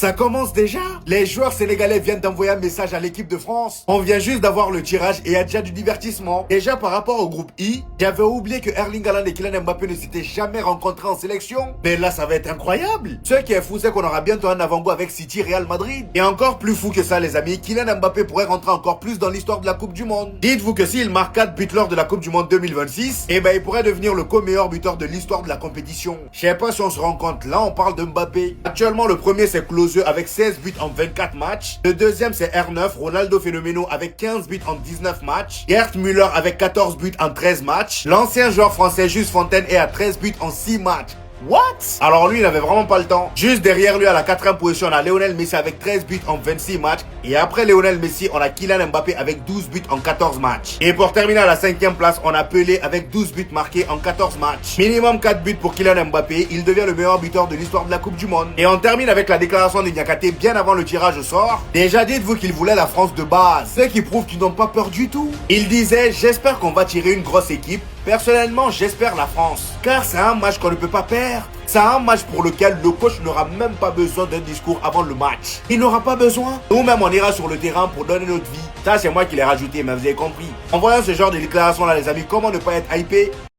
Ça commence déjà? Les joueurs sénégalais viennent d'envoyer un message à l'équipe de France. On vient juste d'avoir le tirage et il y a déjà du divertissement. Déjà par rapport au groupe I, j'avais oublié que Erling Haaland et Kylian Mbappé ne s'étaient jamais rencontrés en sélection. Mais là ça va être incroyable. Ce qui est fou c'est qu'on aura bientôt un avant-goût avec City Real Madrid. Et encore plus fou que ça les amis, Kylian Mbappé pourrait rentrer encore plus dans l'histoire de la Coupe du Monde. Dites-vous que s'il marque 4 buts lors de la Coupe du Monde 2026, eh ben il pourrait devenir le co-meilleur buteur de l'histoire de la compétition. Je sais pas si on se rend compte, là on parle de Mbappé. Actuellement le premier c'est Klose avec 16 buts en 24 matchs. Le deuxième c'est R9, Ronaldo Fenomeno avec 15 buts en 19 matchs. Gerd Müller avec 14 buts en 13 matchs. L'ancien joueur français Just Fontaine est à 13 buts en 6 matchs. What? Alors lui, il avait vraiment pas le temps. Juste derrière lui, à la 4e position, on a Lionel Messi avec 13 buts en 26 matchs. Et après Lionel Messi, on a Kylian Mbappé avec 12 buts en 14 matchs. Et pour terminer à la 5e place, on a Pelé avec 12 buts marqués en 14 matchs. Minimum 4 buts pour Kylian Mbappé. Il devient le meilleur buteur de l'histoire de la Coupe du Monde. Et on termine avec la déclaration de Niakate bien avant le tirage au sort. Déjà, dites-vous qu'il voulait la France de base. Ce qui prouve qu'ils n'ont pas peur du tout. Il disait, j'espère qu'on va tirer une grosse équipe. Personnellement, j'espère la France. Car c'est un match qu'on ne peut pas perdre. C'est un match pour lequel le coach n'aura même pas besoin d'un discours avant le match. Il n'aura pas besoin. Nous-mêmes, on ira sur le terrain pour donner notre vie. Ça, c'est moi qui l'ai rajouté, mais vous avez compris. En voyant ce genre de déclaration là, les amis, comment ne pas être hypé?